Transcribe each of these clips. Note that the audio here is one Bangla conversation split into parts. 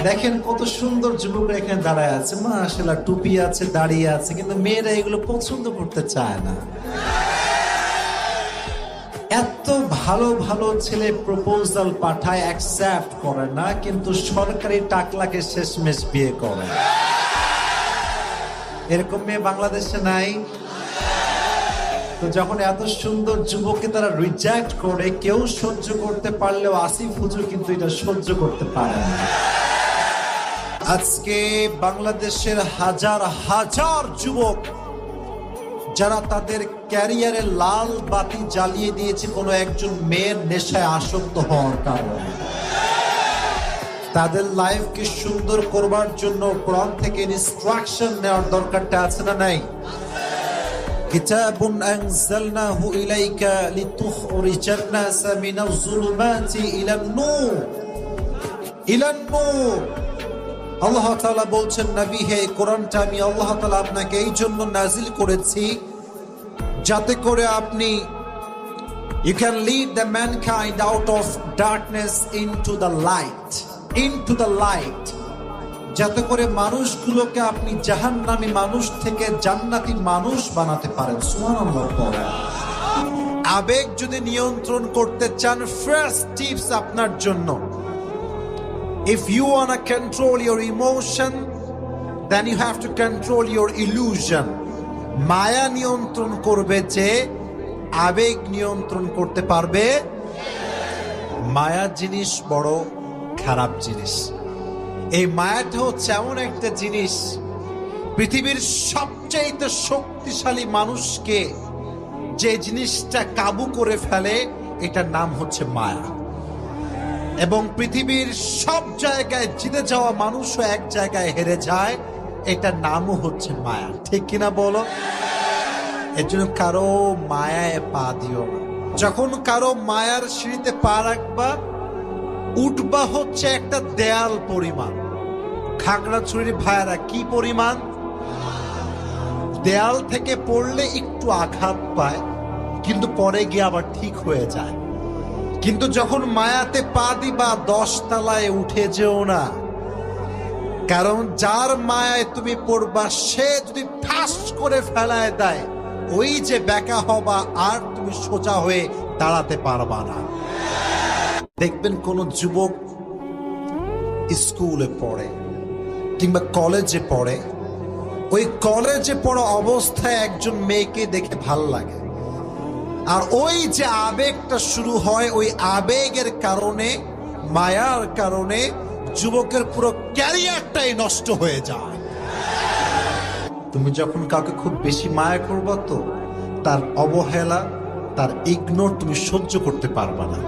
দেখেন কত সুন্দর যুবকরা এখানে দাঁড়ায় আছে, মাশাআল্লাহ, টুপি আছে, দাঁড়িয়ে আছে, কিন্তু মেয়েরা এগুলো পছন্দ করতে চায় না। এত ভালো ভালো ছেলে প্রপোজাল পাঠায়, অ্যাকসেপ্ট করে না, কিন্তু সরকারি টাকলাকে শেষমেশ বিয়ে করে। এরকম মেয়ে বাংলাদেশে নাই। তো যখন এত সুন্দর যুবককে তারা রিজেক্ট করে, কেউ সহ্য করতে পারলেও আসিফ হুজুর কিন্তু এটা সহ্য করতে পারে না। আজকে বাংলাদেশের হাজার হাজার যুবক যারা তাদের ক্যারিয়ারে লাল বাতি জ্বালিয়ে দিয়েছে কোনো একজন মেয়ের নেশায় আসক্ত হওয়ার কারণে, তাদের লাইফকে সুন্দর করবার জন্য কোরআন থেকে ইনস্ট্রাকশন নেওয়ার দরকারটা আছে না নাই? কিতাবুন আনজালনাহু ইলাইকা লিতুখরিজান নাসা মিনাজ যুলুমাতি ইলান নূর। আল্লাহ তাআলা বলছেন, নবী হে, কোরআনটা আমি আল্লাহ তাআলা আপনাকে এই জন্য নাজিল করেছি যাতে করে আপনি you can lead the mankind out of darkness into the light, যাতে করে মানুষগুলোকে আপনি জাহান্নামী মানুষ থেকে জান্নাতি মানুষ বানাতে পারেন। সুবহানাল্লাহ। আবেগ যদি নিয়ন্ত্রণ করতে চান, ফার্স্ট টিপস আপনার জন্য, if you want to control your emotion, then you have to control your illusion. মায়া নিয়ন্ত্রণ করবে যে, আবেগ নিয়ন্ত্রণ করতে পারবে। মায়া জিনিস বড় খারাপ জিনিস। এই মায়াটা হচ্ছে এমন একটা জিনিস, পৃথিবীর সবচেয়ে শক্তিশালী মানুষকে যে জিনিসটা কাবু করে ফেলে, এটার নাম হচ্ছে মায়া। এবং পৃথিবীর সব জায়গায় জিতে যাওয়া মানুষও এক জায়গায় হেরে যায়, এটার নামও হচ্ছে মায়া। ঠিক কিনা বলো? এর জন্য কারো মায়ায় পা দিও না। যখন কারো মায়ার সিঁড়িতে পা রাখবা, উঠবা হচ্ছে একটা দেয়াল পরিমাণ। খাগড়াছড়ির ভাইয়ারা কি পরিমাণ? দেয়াল থেকে পড়লে একটু আঘাত পায়, কিন্তু পরে গিয়ে আবার ঠিক হয়ে যায়। কিন্তু যখন মায়াতে পা দিবা, 10 তলায় উঠে যেও না, কারণ যার মায়ায় তুমি পড়বা সে যদি ঠাস করে ফেলায় দেয়, ওই যে বেকা হবা, আর তুমি সোজা হয়ে দাঁড়াতে পারবা না। দেখবেন কোন যুবক স্কুলে পড়ে কিংবা কলেজে পড়ে, ওই কলেজে পড়া অবস্থায় একজন মেয়েকে দেখে ভাল লাগে, আর ওই যে আবেগটা শুরু হয়, ওই আবেগের কারণে, মায়ার কারণে যুবকের পুরো ক্যারিয়ারটাই নষ্ট হয়ে যায়। তুমি যখন কাউকে খুব বেশি মায়া করবা, তো তার অবহেলা, তার ইগনোর তুমি সহ্য করতে পারবা না।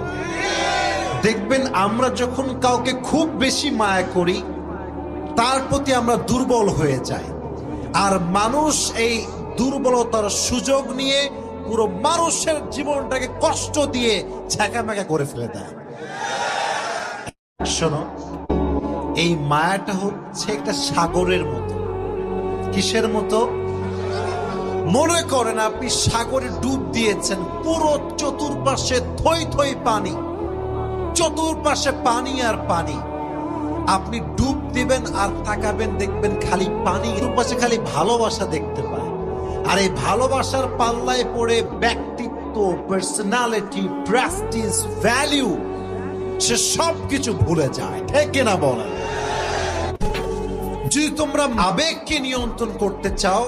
দেখবেন আমরা যখন কাউকে খুব বেশি মায়া করি, তার প্রতি আমরা দুর্বল হয়ে যাই, আর মানুষ এই দুর্বলতার সুযোগ নিয়ে পুরো মানুষের জীবনটাকে কষ্ট দিয়ে ঝাঁকামাকা করে ফেলে দেয়। শোনো, এই মায়াটা হচ্ছে একটা সাগরের মতো। কিসের মতো? মনে করেন আপনি সাগরে ডুব দিয়েছেন, পুরো চতুর্পাশে থই থই পানি, চতুর্পাশে পানি আর পানি। আপনি ডুব দিবেন আর তাকাবেন, দেখবেন খালি পানি, চতুর্পাশে খালি ভালোবাসা দেখতে পায়। আর এই ভালোবাসার পাল্লায় পড়ে ব্যক্তিত্ব, পার্সোনালিটি, প্রেস্টিজ, ভ্যালু, সে সব কিছু ভুলে যায়। ঠিক কিনা বলেন? যদি তোমরা আবেগকে নিয়ন্ত্রণ করতে চাও,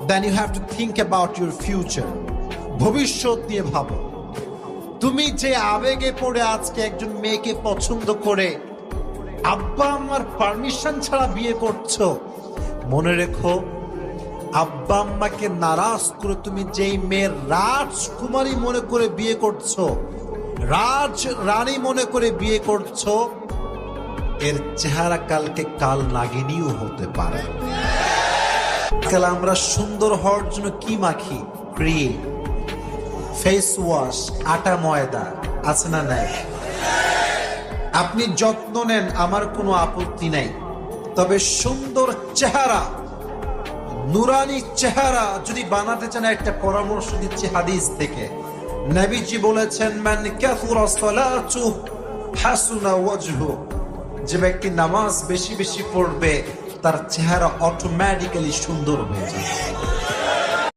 then you have to think about your future. ভবিষ্যৎ নিয়ে ভাবো। তুমি যে আবেগে পড়ে আজকে একজন মেয়েকে পছন্দ করে আব্বা আম্মার পারমিশন ছাড়া বিয়ে করছো, মনে রেখো, আব্বা আম্মাকে নারাজ করে তুমি যেই মেয়ের রাজকুমারী মনে করে বিয়ে করছো, রাজ রানী মনে করে বিয়ে করছো, এর চেহারা কালকে কাল নাগিনীও হতে পারে। কাল আমরা সুন্দর হওয়ার জন্য কি মাখি? ক্রিম, ফেস ওয়াশ, আটা ময়দা, আছে না নাই? আপনি যত্ন নেন, আমার কোনো আপত্তি নাই, তবে সুন্দর চেহারা, নুরানি চেহারা যদি বানাতে চান, একটা পরামর্শ দিচ্ছি হাদিস থেকে। নবীজি বলেছেন, মান কাসুরা সালাতুহু হাসুনা ওয়াজহু, যে ব্যক্তি নামাজ বেশি বেশি পড়বে তার চেহারা অটোমেটিক্যালি সুন্দর হয়ে যাবে।